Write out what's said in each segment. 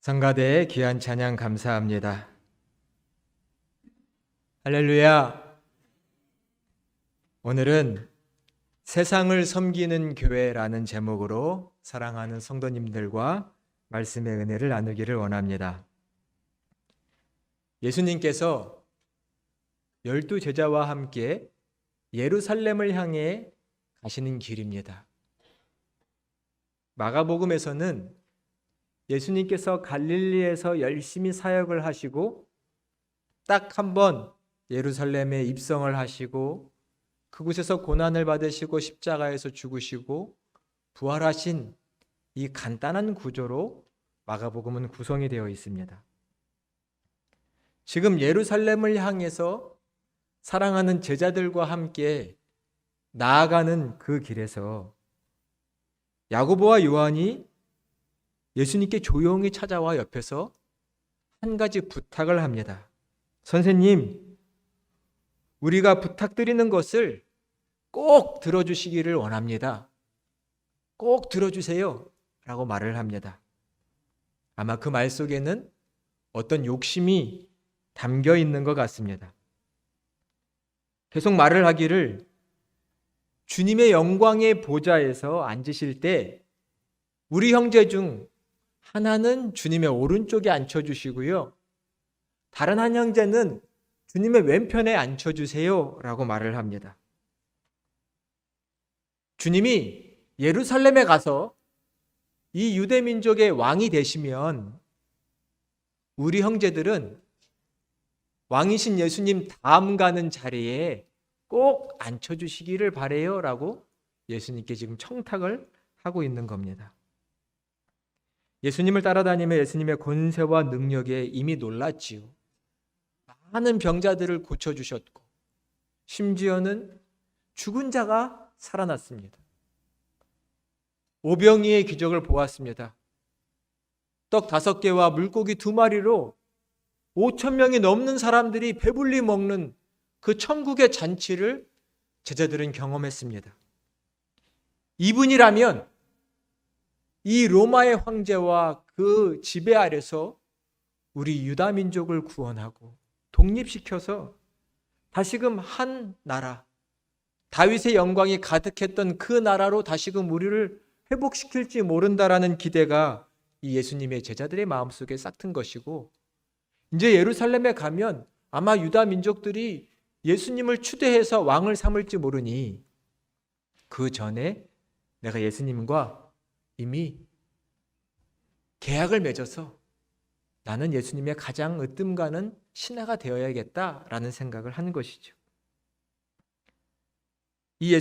성가대의 귀한 찬양 감사합니다. 할렐루야. 오늘은 세상을 섬기는 교회라는 제목으로 사랑하는 성도님들과 말씀의 은혜를 나누기를 원합니다. 예수님께서 12제자와 함께 예루살렘을 향해 가시는 길입니다. 마가복음에서는 예수님께서 갈릴리에서 열심히 사역을 하시고 딱 한 번 예루살렘에 입성을 하시고 그곳에서 고난을 받으시고 십자가에서 죽으시고 부활하신 이 간단한 구조로 마가복음은 구성이 되어 있습니다. 지금 예루살렘을 향해서 사랑하는 제자들과 함께 나아가는 그 길에서 야고보와 요한이 예수님께 조용히 찾아와 옆에서 한 가지 부탁을 합니다. 선생님, 우리가 부탁드리는 것을 꼭 들어주시기를 원합니다. 꼭 들어주세요. 라고 말을 합니다. 아마 그 말 속에는 어떤 욕심이 담겨 있는 것 같습니다. 계속 말을 하기를 주님의 영광의 보좌에서 앉으실 때 우리 형제 중 하나는 주님의 오른쪽에 앉혀주시고요. 다른 한 형제는 주님의 왼편에 앉혀주세요. 라고 말을 합니다. 주님이 예루살렘에 가서 이 유대민족의 왕이 되시면 우리 형제들은 왕이신 예수님 다음 가는 자리에 꼭 앉혀주시기를 바래요. 라고 예수님께 지금 청탁을 하고 있는 겁니다. 예수님을 따라다니며 예수님의 권세와 능력에 이미 놀랐지요. 많은 병자들을 고쳐주셨고 심지어는 죽은 자가 살아났습니다. 오병이의 기적을 보았습니다. 떡 5개와 물고기 2마리로 5,000명이 넘는 사람들이 배불리 먹는 그 천국의 잔치를 제자들은 경험했습니다. 이분이라면 이 로마의 황제와 그 지배 아래서 우리 유다 민족을 구원하고 독립시켜서 다시금 한 나라, 다윗의 영광이 가득했던 그 나라로 다시금 우리를 회복시킬지 모른다라는 기대가 이 예수님의 제자들의 마음속에 싹튼 것이고, 이제 예루살렘에 가면 아마 유다 민족들이 예수님을 추대해서 왕을 삼을지 모르니 그 전에 내가 예수님과 이미 계약을 맺어서 나는 예수님의 가장 으뜸가는 신하가 되어야겠다라는 생각을 한 것이죠. 이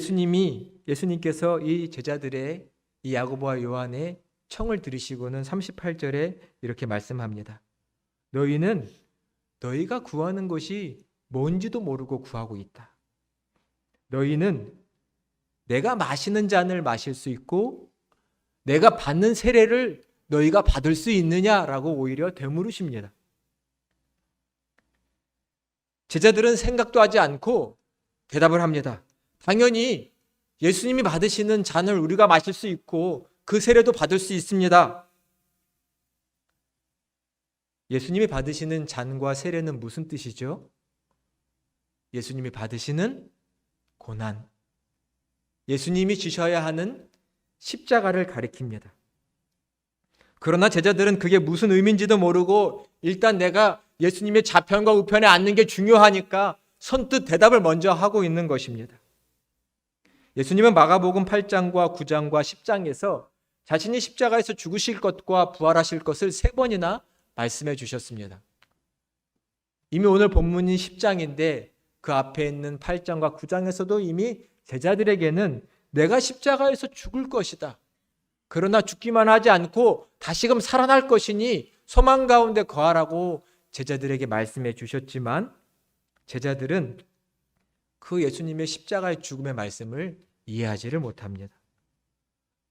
예수님께서 이 제자들의 이 야고보와 요한의 청을 들으시고는 38절에 이렇게 말씀합니다. 너희는 너희가 구하는 것이 뭔지도 모르고 구하고 있다. 너희는 내가 마시는 잔을 마실 수 있고 내가 받는 세례를 너희가 받을 수 있느냐라고 오히려 되물으십니다. 제자들은 생각도 하지 않고 대답을 합니다. 당연히 예수님이 받으시는 잔을 우리가 마실 수 있고 그 세례도 받을 수 있습니다. 예수님이 받으시는 잔과 세례는 무슨 뜻이죠? 예수님이 받으시는 고난, 예수님이 지셔야 하는 십자가를 가리킵니다. 그러나 제자들은 그게 무슨 의미인지도 모르고 일단 내가 예수님의 좌편과 우편에 앉는 게 중요하니까 선뜻 대답을 먼저 하고 있는 것입니다. 예수님은 마가복음 8장과 9장과 10장에서 자신이 십자가에서 죽으실 것과 부활하실 것을 3번이나 말씀해 주셨습니다. 이미 오늘 본문이 10장인데 그 앞에 있는 8장과 9장에서도 이미 제자들에게는 내가 십자가에서 죽을 것이다. 그러나 죽기만 하지 않고 다시금 살아날 것이니 소망 가운데 거하라고 제자들에게 말씀해 주셨지만 제자들은 그 예수님의 십자가의 죽음의 말씀을 이해하지를 못합니다.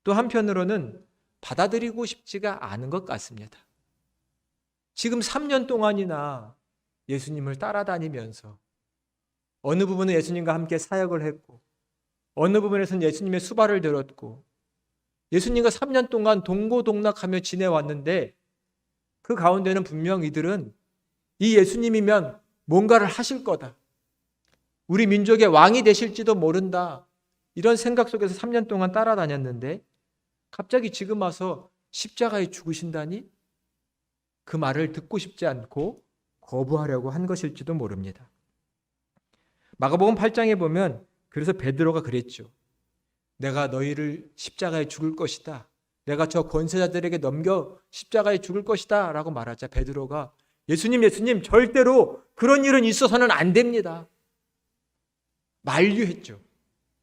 또 한편으로는 받아들이고 싶지가 않은 것 같습니다. 지금 3년 동안이나 예수님을 따라다니면서 어느 부분은 예수님과 함께 사역을 했고 어느 부분에서는 예수님의 수발을 들었고 예수님과 3년 동안 동고동락하며 지내왔는데 그 가운데는 분명 이들은 이 예수님이면 뭔가를 하실 거다. 우리 민족의 왕이 되실지도 모른다. 이런 생각 속에서 3년 동안 따라다녔는데 갑자기 지금 와서 십자가에 죽으신다니? 그 말을 듣고 싶지 않고 거부하려고 한 것일지도 모릅니다. 마가복음 8장에 보면 그래서 베드로가 그랬죠. 내가 너희를 십자가에 죽을 것이다. 내가 저 권세자들에게 넘겨 십자가에 죽을 것이다 라고 말하자 베드로가 예수님 절대로 그런 일은 있어서는 안 됩니다. 만류했죠.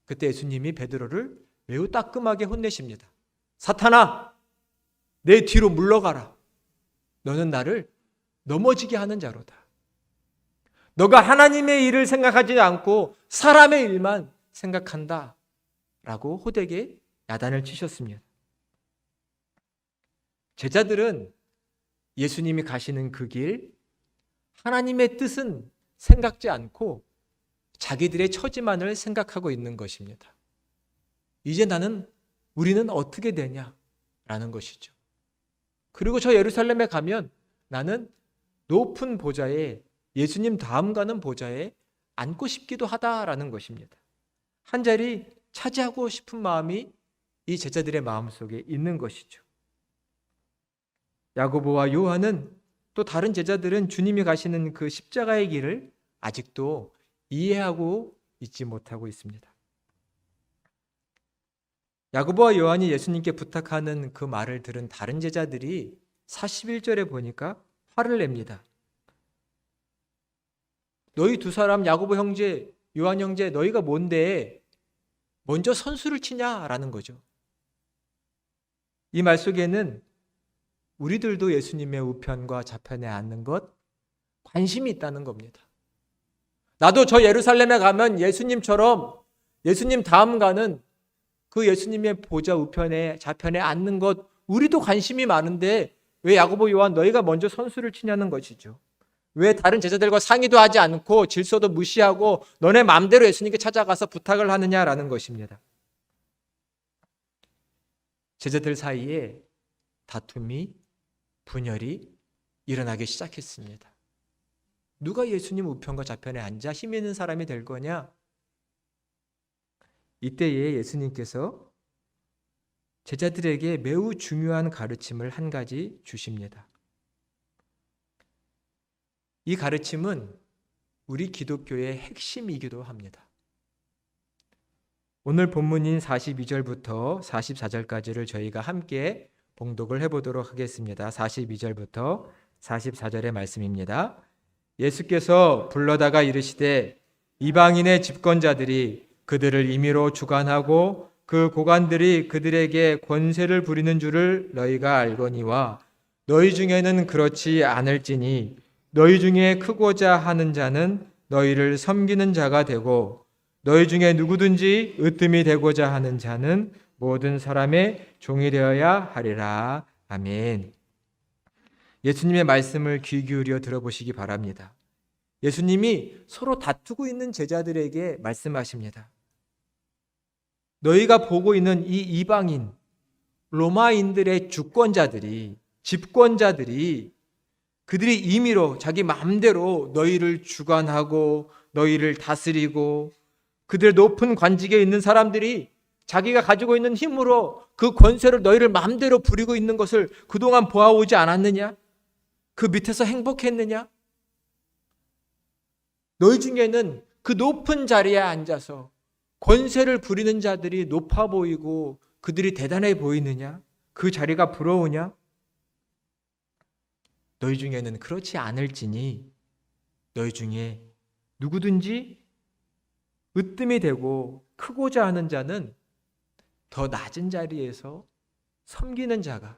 그때 예수님이 베드로를 매우 따끔하게 혼내십니다. 사탄아, 내 뒤로 물러가라. 너는 나를 넘어지게 하는 자로다. 너가 하나님의 일을 생각하지 않고 사람의 일만 생각한다 라고 호되게 야단을 치셨습니다. 제자들은 예수님이 가시는 그 길, 하나님의 뜻은 생각지 않고 자기들의 처지만을 생각하고 있는 것입니다. 이제 우리는 어떻게 되냐라는 것이죠. 그리고 저 예루살렘에 가면 나는 높은 보좌에 예수님 다음 가는 보좌에 앉고 싶기도 하다라는 것입니다. 한 자리 차지하고 싶은 마음이 이 제자들의 마음속에 있는 것이죠. 야고보와 요한은 또 다른 제자들은 주님이 가시는 그 십자가의 길을 아직도 이해하고 있지 못하고 있습니다. 야고보와 요한이 예수님께 부탁하는 그 말을 들은 다른 제자들이 41절에 보니까 화를 냅니다. 너희 두 사람 야고보 형제, 요한 형제 너희가 뭔데 먼저 선수를 치냐라는 거죠. 이 말 속에는 우리들도 예수님의 우편과 좌편에 앉는 것 관심이 있다는 겁니다. 나도 저 예루살렘에 가면 예수님처럼 예수님 다음 가는 그 예수님의 보좌 우편에 좌편에 앉는 것 우리도 관심이 많은데 왜 야고보 요한 너희가 먼저 선수를 치냐는 것이죠. 왜 다른 제자들과 상의도 하지 않고 질서도 무시하고 너네 마음대로 예수님께 찾아가서 부탁을 하느냐라는 것입니다. 제자들 사이에 다툼이 분열이 일어나기 시작했습니다. 누가 예수님 우편과 좌편에 앉아 힘 있는 사람이 될 거냐? 이때에 예수님께서 제자들에게 매우 중요한 가르침을 한 가지 주십니다. 이 가르침은 우리 기독교의 핵심이기도 합니다. 오늘 본문인 42절부터 44절까지를 저희가 함께 봉독을 해보도록 하겠습니다. 42절부터 44절의 말씀입니다. 예수께서 불러다가 이르시되 이방인의 집권자들이 그들을 임의로 주관하고 그 고관들이 그들에게 권세를 부리는 줄을 너희가 알거니와 너희 중에는 그렇지 않을지니 너희 중에 크고자 하는 자는 너희를 섬기는 자가 되고 너희 중에 누구든지 으뜸이 되고자 하는 자는 모든 사람의 종이 되어야 하리라. 아멘. 예수님의 말씀을 귀 기울여 들어보시기 바랍니다. 예수님이 서로 다투고 있는 제자들에게 말씀하십니다. 너희가 보고 있는 이 이방인, 로마인들의 주권자들이, 집권자들이 그들이 임의로 자기 마음대로 너희를 주관하고 너희를 다스리고 그들의 높은 관직에 있는 사람들이 자기가 가지고 있는 힘으로 그 권세를 너희를 마음대로 부리고 있는 것을 그동안 보아오지 않았느냐? 그 밑에서 행복했느냐? 너희 중에는 그 높은 자리에 앉아서 권세를 부리는 자들이 높아 보이고 그들이 대단해 보이느냐? 그 자리가 부러우냐? 너희 중에는 그렇지 않을지니 너희 중에 누구든지 으뜸이 되고 크고자 하는 자는 더 낮은 자리에서 섬기는 자가,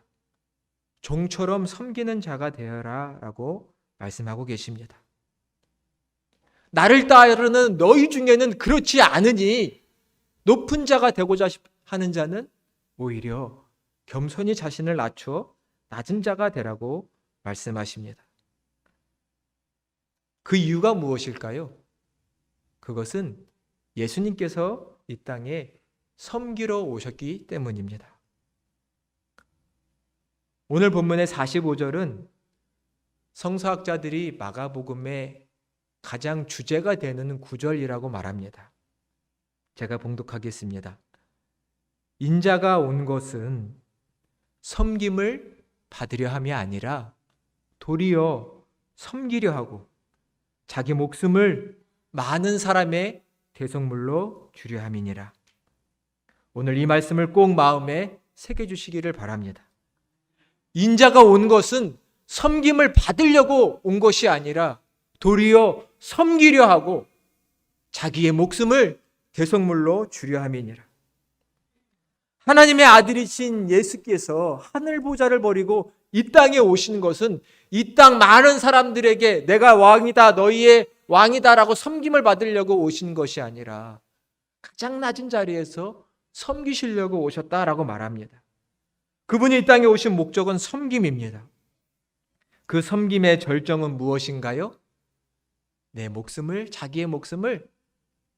종처럼 섬기는 자가 되어라 라고 말씀하고 계십니다. 나를 따르는 너희 중에는 그렇지 않으니 높은 자가 되고자 하는 자는 오히려 겸손히 자신을 낮춰 낮은 자가 되라고 말씀하십니다. 그 이유가 무엇일까요? 그것은 예수님께서 이 땅에 섬기러 오셨기 때문입니다. 오늘 본문의 45절은 성서학자들이 마가복음의 가장 주제가 되는 구절이라고 말합니다. 제가 봉독하겠습니다. 인자가 온 것은 섬김을 받으려 함이 아니라 도리어 섬기려 하고 자기 목숨을 많은 사람의 대속물로 주려 함이니라. 오늘 이 말씀을 꼭 마음에 새겨주시기를 바랍니다. 인자가 온 것은 섬김을 받으려고 온 것이 아니라 도리어 섬기려 하고 자기의 목숨을 대속물로 주려 함이니라. 하나님의 아들이신 예수께서 하늘 보좌를 버리고 이 땅에 오신 것은 이 땅 많은 사람들에게 내가 왕이다, 너희의 왕이다라고 섬김을 받으려고 오신 것이 아니라 가장 낮은 자리에서 섬기시려고 오셨다라고 말합니다. 그분이 이 땅에 오신 목적은 섬김입니다. 그 섬김의 절정은 무엇인가요? 내 목숨을, 자기의 목숨을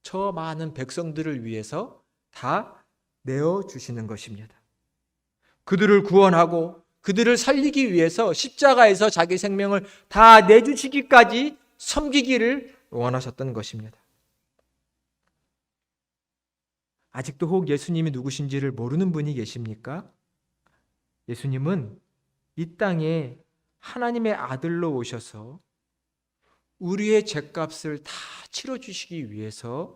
저 많은 백성들을 위해서 다 내어주시는 것입니다. 그들을 구원하고 그들을 살리기 위해서 십자가에서 자기 생명을 다 내주시기까지 섬기기를 원하셨던 것입니다. 아직도 혹 예수님이 누구신지를 모르는 분이 계십니까? 예수님은 이 땅에 하나님의 아들로 오셔서 우리의 죄값을 다 치러주시기 위해서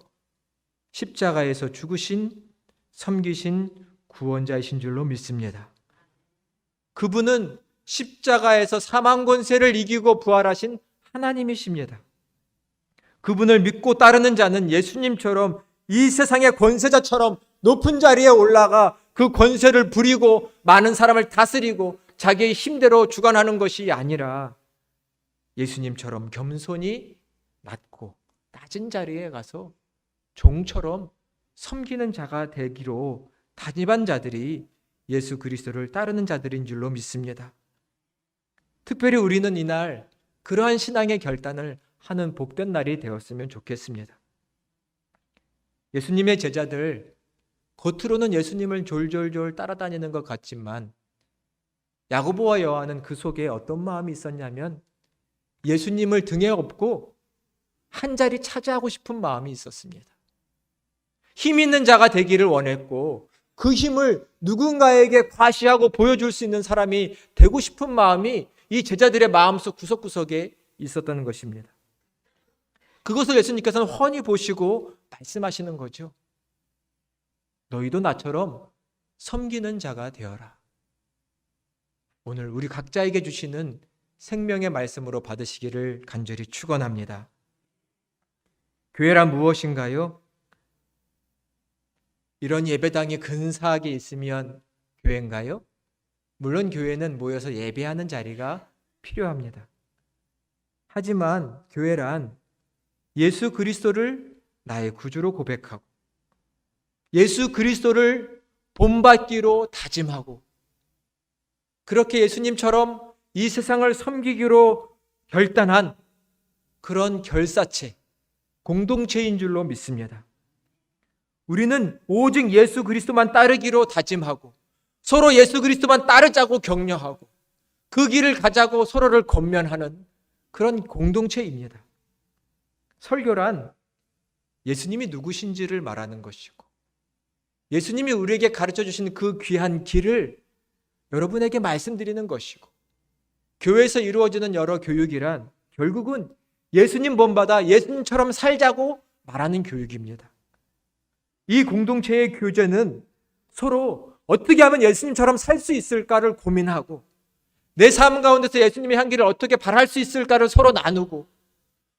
십자가에서 죽으신, 섬기신 구원자이신 줄로 믿습니다. 그분은 십자가에서 사망 권세를 이기고 부활하신 하나님이십니다. 그분을 믿고 따르는 자는 예수님처럼 이 세상의 권세자처럼 높은 자리에 올라가 그 권세를 부리고 많은 사람을 다스리고 자기의 힘대로 주관하는 것이 아니라 예수님처럼 겸손히 낮고 낮은 자리에 가서 종처럼 섬기는 자가 되기로 다짐한 자들이 예수 그리스도를 따르는 자들인 줄로 믿습니다. 특별히 우리는 이날 그러한 신앙의 결단을 하는 복된 날이 되었으면 좋겠습니다. 예수님의 제자들, 겉으로는 예수님을 졸졸졸 따라다니는 것 같지만 야고보와 요한은 그 속에 어떤 마음이 있었냐면 예수님을 등에 업고 한 자리 차지하고 싶은 마음이 있었습니다. 힘 있는 자가 되기를 원했고 그 힘을 누군가에게 과시하고 보여줄 수 있는 사람이 되고 싶은 마음이 이 제자들의 마음속 구석구석에 있었다는 것입니다. 그것을 예수님께서는 훤히 보시고 말씀하시는 거죠. 너희도 나처럼 섬기는 자가 되어라. 오늘 우리 각자에게 주시는 생명의 말씀으로 받으시기를 간절히 축원합니다. 교회란 무엇인가요? 이런 예배당이 근사하게 있으면 교회인가요? 물론 교회는 모여서 예배하는 자리가 필요합니다. 하지만 교회란 예수 그리스도를 나의 구주로 고백하고 예수 그리스도를 본받기로 다짐하고 그렇게 예수님처럼 이 세상을 섬기기로 결단한 그런 결사체, 공동체인 줄로 믿습니다. 우리는 오직 예수 그리스도만 따르기로 다짐하고 서로 예수 그리스도만 따르자고 격려하고 그 길을 가자고 서로를 권면하는 그런 공동체입니다. 설교란 예수님이 누구신지를 말하는 것이고 예수님이 우리에게 가르쳐 주신 그 귀한 길을 여러분에게 말씀드리는 것이고 교회에서 이루어지는 여러 교육이란 결국은 예수님 본받아 예수님처럼 살자고 말하는 교육입니다. 이 공동체의 교제는 서로 어떻게 하면 예수님처럼 살 수 있을까를 고민하고 내 삶 가운데서 예수님의 향기를 어떻게 발할 수 있을까를 서로 나누고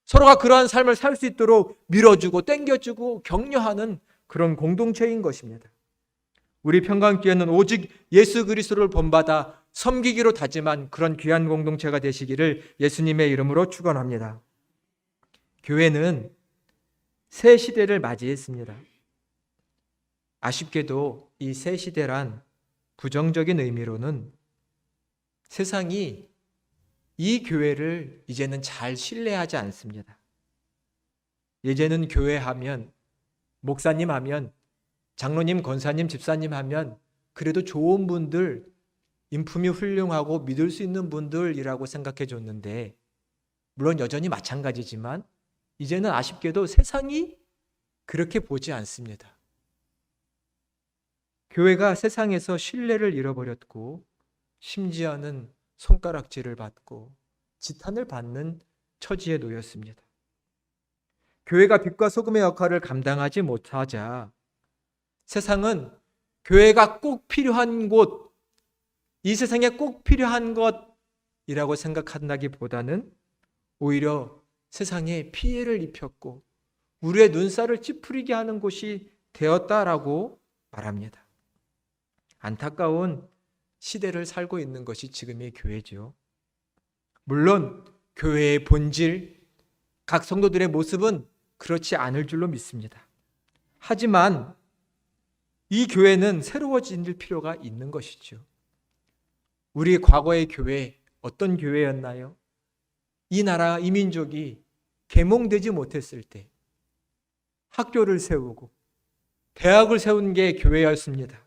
서로가 그러한 삶을 살 수 있도록 밀어주고 땡겨주고 격려하는 그런 공동체인 것입니다. 우리 평강교회는 오직 예수 그리스도를 본받아 섬기기로 다짐한 그런 귀한 공동체가 되시기를 예수님의 이름으로 축원합니다. 교회는 새 시대를 맞이했습니다. 아쉽게도 이 새 시대란 부정적인 의미로는 세상이 이 교회를 이제는 잘 신뢰하지 않습니다. 예전에는 교회 하면 목사님 하면 장로님, 권사님, 집사님 하면 그래도 좋은 분들, 인품이 훌륭하고 믿을 수 있는 분들이라고 생각해 줬는데, 물론 여전히 마찬가지지만 이제는 아쉽게도 세상이 그렇게 보지 않습니다. 교회가 세상에서 신뢰를 잃어버렸고, 심지어는 손가락질을 받고 지탄을 받는 처지에 놓였습니다. 교회가 빛과 소금의 역할을 감당하지 못하자 세상은 교회가 꼭 필요한 곳, 이 세상에 꼭 필요한 것이라고 생각한다기보다는 오히려 세상에 피해를 입혔고 우리의 눈살을 찌푸리게 하는 곳이 되었다라고 말합니다. 안타까운 시대를 살고 있는 것이 지금의 교회죠. 물론 교회의 본질, 각 성도들의 모습은 그렇지 않을 줄로 믿습니다. 하지만 이 교회는 새로워질 필요가 있는 것이죠. 우리 과거의 교회 어떤 교회였나요? 이 나라, 이 민족이 계몽되지 못했을 때 학교를 세우고 대학을 세운 게 교회였습니다.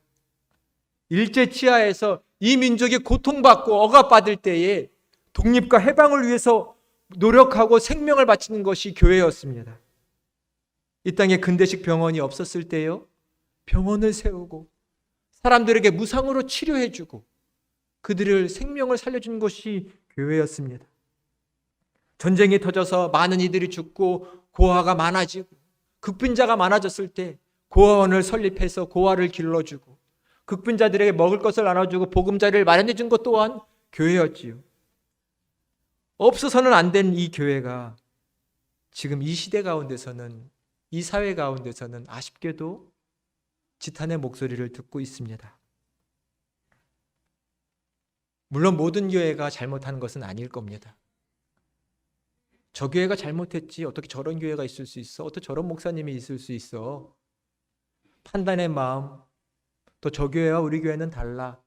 일제치하에서 이 민족이 고통받고 억압받을 때에 독립과 해방을 위해서 노력하고 생명을 바치는 것이 교회였습니다. 이 땅에 근대식 병원이 없었을 때요, 병원을 세우고 사람들에게 무상으로 치료해주고 그들을 생명을 살려준 것이 교회였습니다. 전쟁이 터져서 많은 이들이 죽고 고아가 많아지고 극빈자가 많아졌을 때 고아원을 설립해서 고아를 길러주고 극빈자들에게 먹을 것을 나눠주고 보금자리를 마련해 준 것 또한 교회였지요. 없어서는 안 된 이 교회가 지금 이 시대 가운데서는, 이 사회 가운데서는 아쉽게도 지탄의 목소리를 듣고 있습니다. 물론 모든 교회가 잘못한 것은 아닐 겁니다. 저 교회가 잘못했지, 어떻게 저런 교회가 있을 수 있어, 어떻게 저런 목사님이 있을 수 있어, 판단의 마음, 또 저 교회와 우리 교회는 달라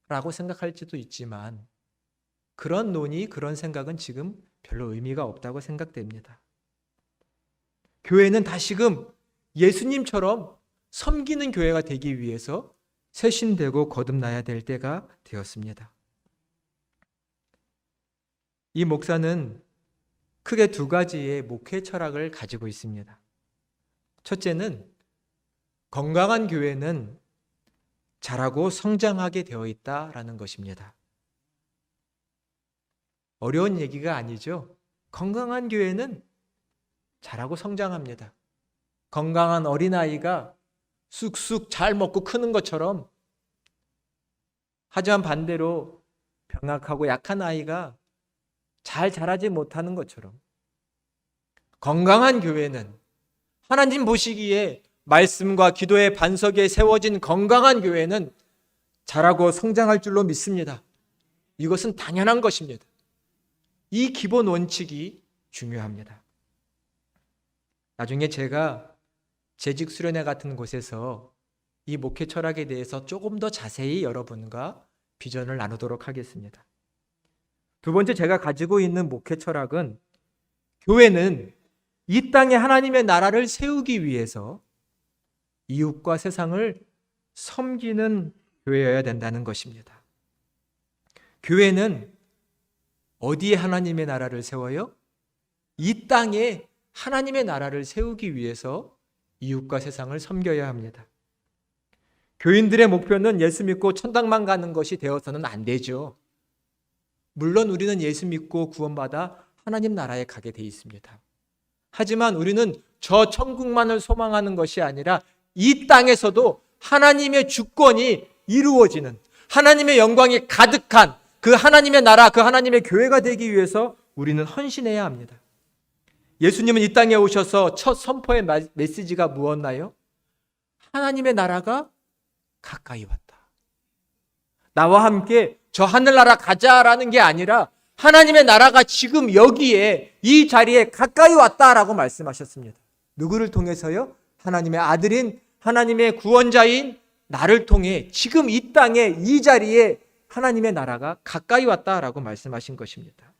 라고 생각할지도 있지만 그런 논의, 그런 생각은 지금 별로 의미가 없다고 생각됩니다. 교회는 다시금 예수님처럼 섬기는 교회가 되기 위해서 쇄신되고 거듭나야 될 때가 되었습니다. 이 목사는 크게 두 가지의 목회 철학을 가지고 있습니다. 첫째는 건강한 교회는 자라고 성장하게 되어 있다라는 것입니다. 어려운 얘기가 아니죠. 건강한 교회는 자라고 성장합니다. 건강한 어린아이가 쑥쑥 잘 먹고 크는 것처럼, 하지만 반대로 병약하고 약한 아이가 잘 자라지 못하는 것처럼, 건강한 교회는, 하나님 보시기에 말씀과 기도의 반석에 세워진 건강한 교회는 자라고 성장할 줄로 믿습니다. 이것은 당연한 것입니다. 이 기본 원칙이 중요합니다. 나중에 제가 재직 수련회 같은 곳에서 이 목회 철학에 대해서 조금 더 자세히 여러분과 비전을 나누도록 하겠습니다. 두 번째, 제가 가지고 있는 목회 철학은, 교회는 이 땅에 하나님의 나라를 세우기 위해서 이웃과 세상을 섬기는 교회여야 된다는 것입니다. 교회는 어디에 하나님의 나라를 세워요? 이 땅에 하나님의 나라를 세우기 위해서 이웃과 세상을 섬겨야 합니다. 교인들의 목표는 예수 믿고 천당만 가는 것이 되어서는 안 되죠. 물론 우리는 예수 믿고 구원받아 하나님 나라에 가게 돼 있습니다. 하지만 우리는 저 천국만을 소망하는 것이 아니라 이 땅에서도 하나님의 주권이 이루어지는, 하나님의 영광이 가득한 그 하나님의 나라, 그 하나님의 교회가 되기 위해서 우리는 헌신해야 합니다. 예수님은 이 땅에 오셔서 첫 선포의 메시지가 무엇나요? 하나님의 나라가 가까이 왔다. 나와 함께 저 하늘나라 가자라는 게 아니라 하나님의 나라가 지금 여기에, 이 자리에 가까이 왔다라고 말씀하셨습니다. 누구를 통해서요? 하나님의 아들인, 하나님의 구원자인 나를 통해 지금 이 땅에, 이 자리에 하나님의 나라가 가까이 왔다라고 말씀하신 것입니다.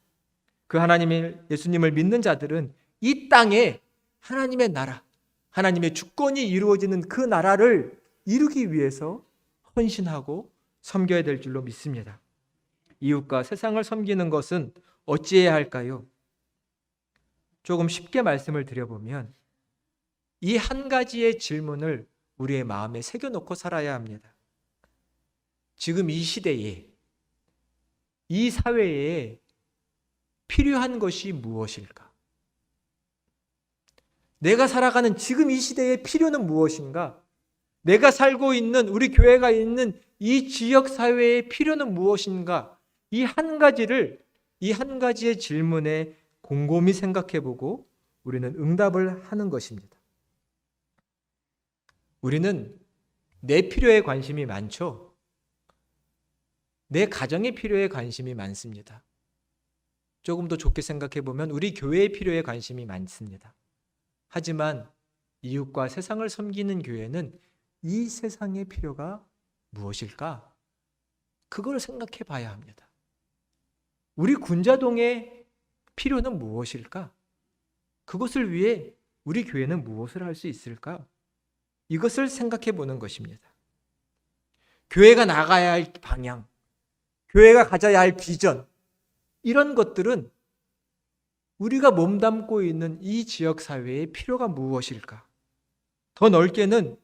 그 하나님의, 예수님을 믿는 자들은 이 땅에 하나님의 나라, 하나님의 주권이 이루어지는 그 나라를 이루기 위해서 헌신하고 섬겨야 될 줄로 믿습니다. 이웃과 세상을 섬기는 것은 어찌해야 할까요? 조금 쉽게 말씀을 드려보면 이 한 가지의 질문을 우리의 마음에 새겨놓고 살아야 합니다. 지금 이 시대에, 이 사회에 필요한 것이 무엇일까? 내가 살아가는 지금 이 시대의 필요는 무엇인가? 내가 살고 있는, 우리 교회가 있는 이 지역 사회의 필요는 무엇인가? 이 한 가지의 질문에 곰곰이 생각해보고 우리는 응답을 하는 것입니다. 우리는 내 필요에 관심이 많죠. 내 가정의 필요에 관심이 많습니다. 조금 더 좋게 생각해보면 우리 교회의 필요에 관심이 많습니다. 하지만 이웃과 세상을 섬기는 교회는 이 세상의 필요가 무엇일까? 그걸 생각해 봐야 합니다. 우리 군자동의 필요는 무엇일까? 그것을 위해 우리 교회는 무엇을 할 수 있을까? 이것을 생각해 보는 것입니다. 교회가 나가야 할 방향, 교회가 가져야 할 비전, 이런 것들은 우리가 몸담고 있는 이 지역 사회의 필요가 무엇일까? 더 넓게는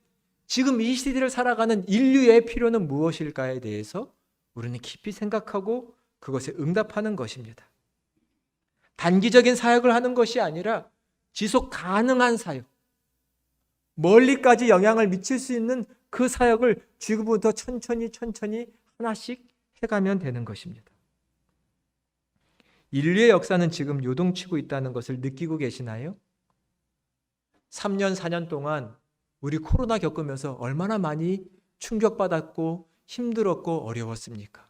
지금 이 시대를 살아가는 인류의 필요는 무엇일까에 대해서 우리는 깊이 생각하고 그것에 응답하는 것입니다. 단기적인 사역을 하는 것이 아니라 지속 가능한 사역, 멀리까지 영향을 미칠 수 있는 그 사역을 지금부터 천천히 하나씩 해가면 되는 것입니다. 인류의 역사는 지금 요동치고 있다는 것을 느끼고 계시나요? 3년, 4년 동안 우리 코로나 겪으면서 얼마나 많이 충격받았고 힘들었고 어려웠습니까?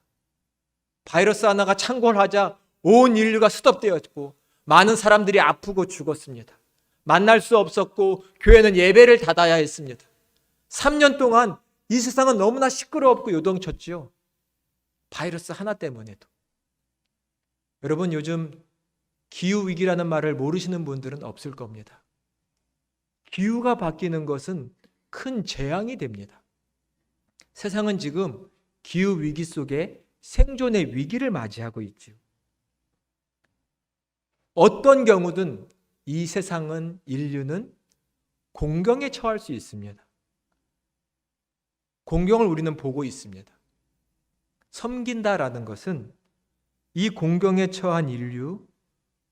바이러스 하나가 창궐하자 온 인류가 스톱되었고 많은 사람들이 아프고 죽었습니다. 만날 수 없었고 교회는 예배를 닫아야 했습니다. 3년 동안 이 세상은 너무나 시끄러웠고 요동쳤지요. 바이러스 하나 때문에도. 여러분, 요즘 기후위기라는 말을 모르시는 분들은 없을 겁니다. 기후가 바뀌는 것은 큰 재앙이 됩니다. 세상은 지금 기후위기 속에 생존의 위기를 맞이하고 있죠. 어떤 경우든 이 세상은, 인류는 공경에 처할 수 있습니다. 공경을 우리는 보고 있습니다. 섬긴다라는 것은 이 공경에 처한 인류,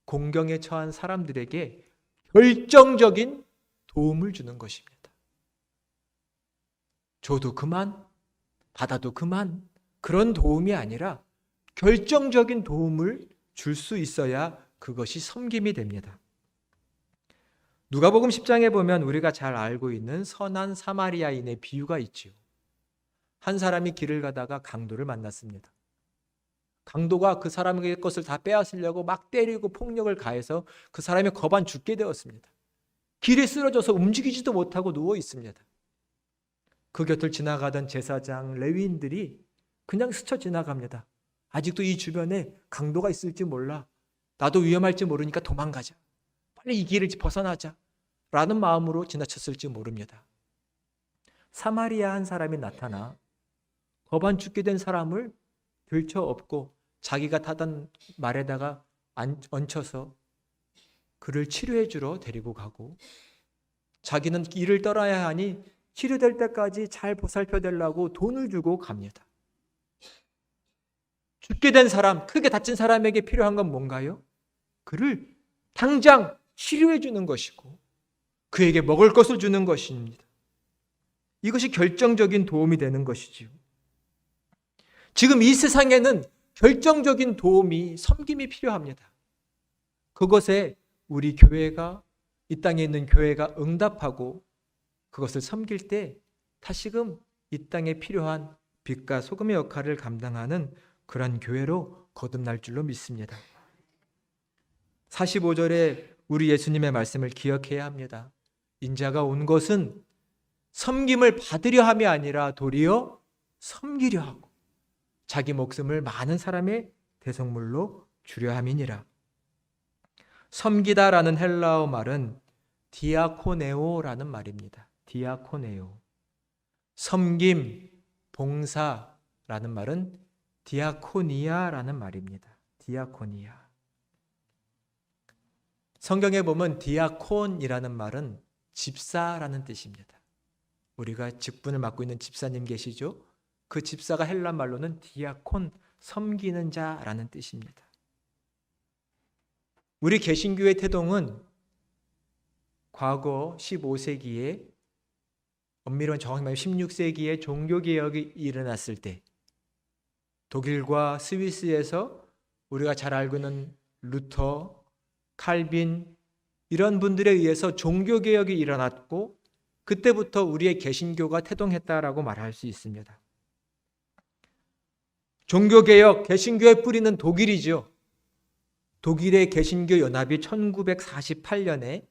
공경에 처한 사람들에게 결정적인 도움을 주는 것입니다. 줘도 그만, 받아도 그만, 그런 도움이 아니라 결정적인 도움을 줄 수 있어야 그것이 섬김이 됩니다. 누가복음 10장에 보면 우리가 잘 알고 있는 선한 사마리아인의 비유가 있지요. 한 사람이 길을 가다가 강도를 만났습니다. 강도가 그 사람의 것을 다 빼앗으려고 막 때리고 폭력을 가해서 그 사람이 거반 죽게 되었습니다. 길에 쓰러져서 움직이지도 못하고 누워 있습니다. 그 곁을 지나가던 제사장, 레위인들이 그냥 스쳐 지나갑니다. 아직도 이 주변에 강도가 있을지 몰라. 나도 위험할지 모르니까 도망가자. 빨리 이 길을 벗어나자. 라는 마음으로 지나쳤을지 모릅니다. 사마리아 한 사람이 나타나 거반 죽게 된 사람을 들쳐업고 자기가 타던 말에다가 얹혀서 그를 치료해 주러 데리고 가고, 자기는 길을 떠나야 하니 치료될 때까지 잘 보살펴 달라고 돈을 주고 갑니다. 죽게 된 사람, 크게 다친 사람에게 필요한 건 뭔가요? 그를 당장 치료해 주는 것이고 그에게 먹을 것을 주는 것입니다. 이것이 결정적인 도움이 되는 것이지요. 지금 이 세상에는 결정적인 도움이, 섬김이 필요합니다. 그것에 우리 교회가, 이 땅에 있는 교회가 응답하고 그것을 섬길 때 다시금 이 땅에 필요한 빛과 소금의 역할을 감당하는 그런 교회로 거듭날 줄로 믿습니다. 45절에 우리 예수님의 말씀을 기억해야 합니다. 인자가 온 것은 섬김을 받으려 함이 아니라 도리어 섬기려 하고 자기 목숨을 많은 사람의 대속물로 주려 함이니라. 섬기다라는 헬라어 말은 디아코네오라는 말입니다. 디아코네오. 섬김, 봉사라는 말은 디아코니아라는 말입니다. 디아코니아. 성경에 보면 디아콘이라는 말은 집사라는 뜻입니다. 우리가 직분을 맡고 있는 집사님 계시죠? 그 집사가 헬라 말로는 디아콘, 섬기는 자라는 뜻입니다. 우리 개신교의 태동은 과거 15세기에, 엄밀히 정확히 말하면 16세기에 종교개혁이 일어났을 때 독일과 스위스에서 우리가 잘 알고 있는 루터, 칼빈 이런 분들에 의해서 종교개혁이 일어났고 그때부터 우리의 개신교가 태동했다라고 말할 수 있습니다. 종교개혁, 개신교의 뿌리는 독일이죠. 독일의 개신교 연합이 1948년에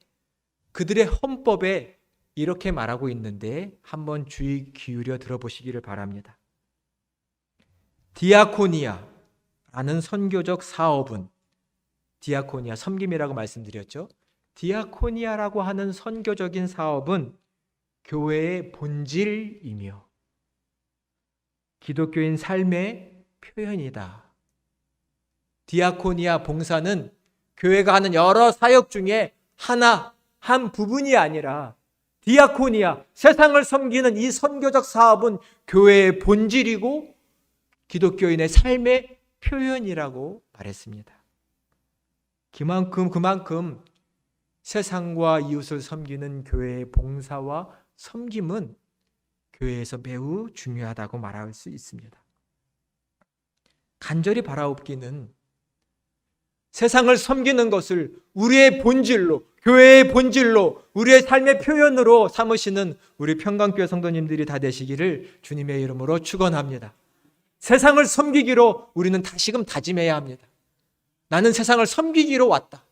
그들의 헌법에 이렇게 말하고 있는데 한번 주의 기울여 들어보시기를 바랍니다. 디아코니아라는 선교적 사업은, 디아코니아 섬김이라고 말씀드렸죠. 디아코니아라고 하는 선교적인 사업은 교회의 본질이며 기독교인 삶의 표현이다. 디아코니아 봉사는 교회가 하는 여러 사역 중에 한 부분이 아니라 디아코니아, 세상을 섬기는 이 선교적 사업은 교회의 본질이고 기독교인의 삶의 표현이라고 말했습니다. 그만큼 세상과 이웃을 섬기는 교회의 봉사와 섬김은 교회에서 매우 중요하다고 말할 수 있습니다. 간절히 바라옵기는 세상을 섬기는 것을 우리의 본질로, 교회의 본질로, 우리의 삶의 표현으로 삼으시는 우리 평강교회 성도님들이 다 되시기를 주님의 이름으로 축원합니다. 세상을 섬기기로 우리는 다시금 다짐해야 합니다. 나는 세상을 섬기기로 왔다.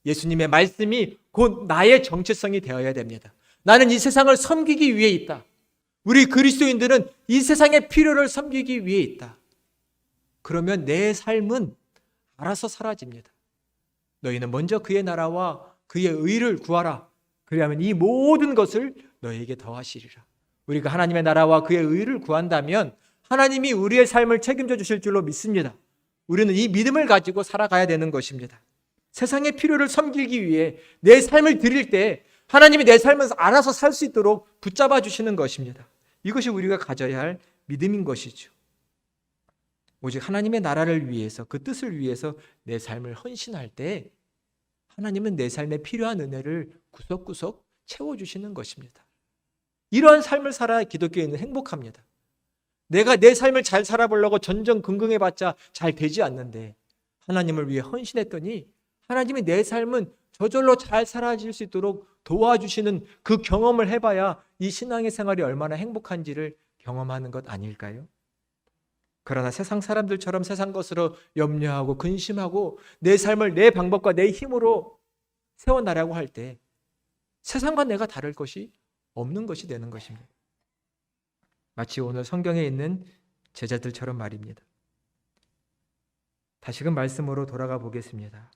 예수님의 말씀이 곧 나의 정체성이 되어야 됩니다. 나는 이 세상을 섬기기 위해 있다. 우리 그리스도인들은 이 세상의 필요를 섬기기 위해 있다. 그러면 내 삶은 알아서 사라집니다. 너희는 먼저 그의 나라와 그의 의를 구하라. 그리하면 이 모든 것을 너희에게 더하시리라. 우리가 하나님의 나라와 그의 의를 구한다면 하나님이 우리의 삶을 책임져 주실 줄로 믿습니다. 우리는 이 믿음을 가지고 살아가야 되는 것입니다. 세상의 필요를 섬기기 위해 내 삶을 드릴 때 하나님이 내 삶을 알아서 살 수 있도록 붙잡아 주시는 것입니다. 이것이 우리가 가져야 할 믿음인 것이죠. 오직 하나님의 나라를 위해서, 그 뜻을 위해서 내 삶을 헌신할 때 하나님은 내 삶에 필요한 은혜를 구석구석 채워주시는 것입니다. 이러한 삶을 살아야 기독교인은 행복합니다. 내가 내 삶을 잘 살아보려고 전전긍긍해봤자 잘 되지 않는데 하나님을 위해 헌신했더니 하나님이 내 삶은 저절로 잘 살아질 수 있도록 도와주시는 그 경험을 해봐야 이 신앙의 생활이 얼마나 행복한지를 경험하는 것 아닐까요? 그러나 세상 사람들처럼 세상 것으로 염려하고 근심하고 내 삶을 내 방법과 내 힘으로 세워나가려고 할 때 세상과 내가 다를 것이 없는 것이 되는 것입니다. 마치 오늘 성경에 있는 제자들처럼 말입니다. 다시금 말씀으로 돌아가 보겠습니다.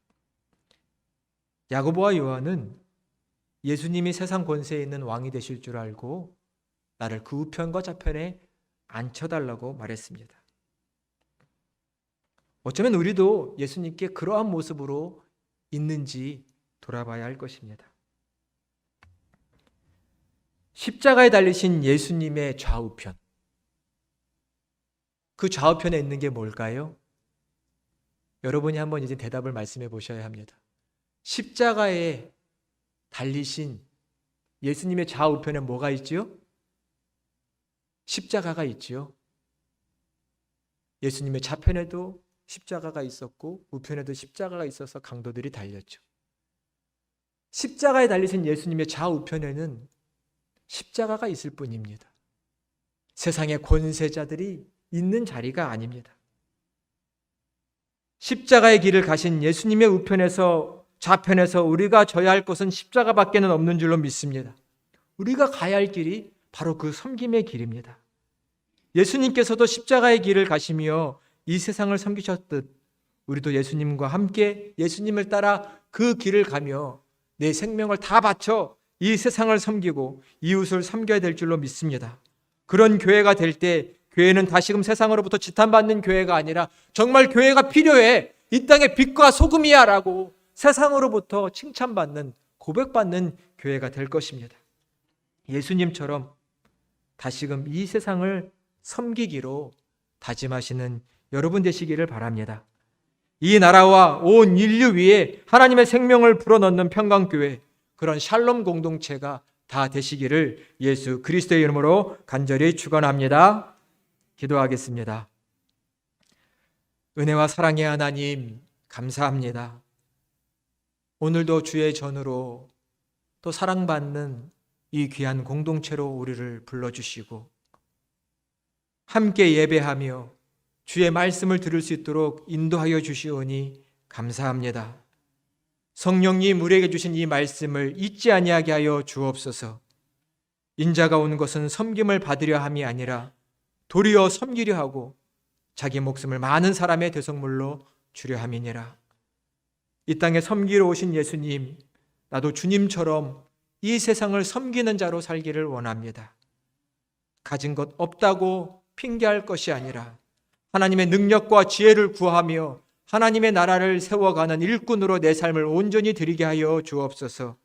야고보와 요한은 예수님이 세상 권세에 있는 왕이 되실 줄 알고 나를 그 우편과 좌편에 앉혀달라고 말했습니다. 어쩌면 우리도 예수님께 그러한 모습으로 있는지 돌아봐야 할 것입니다. 십자가에 달리신 예수님의 좌우편, 그 좌우편에 있는 게 뭘까요? 여러분이 한번 이제 대답을 말씀해 보셔야 합니다. 십자가에 달리신 예수님의 좌우편에 뭐가 있지요? 십자가가 있지요. 예수님의 좌편에도 십자가가 있었고 우편에도 십자가가 있어서 강도들이 달렸죠. 십자가에 달리신 예수님의 좌우편에는 십자가가 있을 뿐입니다. 세상의 권세자들이 있는 자리가 아닙니다. 십자가의 길을 가신 예수님의 우편에서 좌편에서 우리가 져야 할 것은 십자가밖에는 없는 줄로 믿습니다. 우리가 가야 할 길이 바로 그 섬김의 길입니다. 예수님께서도 십자가의 길을 가시며 이 세상을 섬기셨듯 우리도 예수님과 함께 예수님을 따라 그 길을 가며 내 생명을 다 바쳐 이 세상을 섬기고 이웃을 섬겨야 될 줄로 믿습니다. 그런 교회가 될 때 교회는 다시금 세상으로부터 지탄받는 교회가 아니라 정말 교회가 필요해, 이 땅의 빛과 소금이야 라고 세상으로부터 칭찬받는, 고백받는 교회가 될 것입니다. 예수님처럼 다시금 이 세상을 섬기기로 다짐하시는 여러분 되시기를 바랍니다. 이 나라와 온 인류 위에 하나님의 생명을 불어넣는 평강교회, 그런 샬롬 공동체가 다 되시기를 예수 그리스도의 이름으로 간절히 축원합니다. 기도하겠습니다. 은혜와 사랑의 하나님, 감사합니다. 오늘도 주의 전으로 또 사랑받는 이 귀한 공동체로 우리를 불러주시고 함께 예배하며 주의 말씀을 들을 수 있도록 인도하여 주시오니 감사합니다. 성령님 우리에게 주신 이 말씀을 잊지 아니하게 하여 주옵소서. 인자가 온 것은 섬김을 받으려 함이 아니라 도리어 섬기려 하고 자기 목숨을 많은 사람의 대속물로 주려 함이니라. 이 땅에 섬기러 오신 예수님, 나도 주님처럼 이 세상을 섬기는 자로 살기를 원합니다. 가진 것 없다고 핑계할 것이 아니라 하나님의 능력과 지혜를 구하며 하나님의 나라를 세워가는 일꾼으로 내 삶을 온전히 드리게 하여 주옵소서.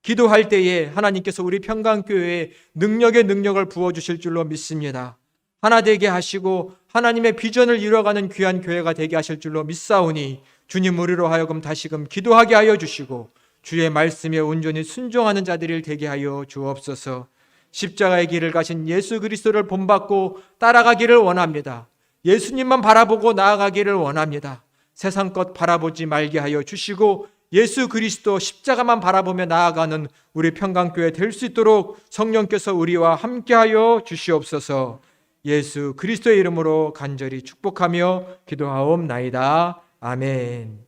기도할 때에 하나님께서 우리 평강교회에 능력의 능력을 부어주실 줄로 믿습니다. 하나 되게 하시고 하나님의 비전을 이루어가는 귀한 교회가 되게 하실 줄로 믿사오니 주님 우리로 하여금 다시금 기도하게 하여 주시고 주의 말씀에 온전히 순종하는 자들이 되게 하여 주옵소서. 십자가의 길을 가신 예수 그리스도를 본받고 따라가기를 원합니다. 예수님만 바라보고 나아가기를 원합니다. 세상 것 바라보지 말게 하여 주시고 예수 그리스도 십자가만 바라보며 나아가는 우리 평강교회 될 수 있도록 성령께서 우리와 함께하여 주시옵소서. 예수 그리스도의 이름으로 간절히 축복하며 기도하옵나이다. 아멘.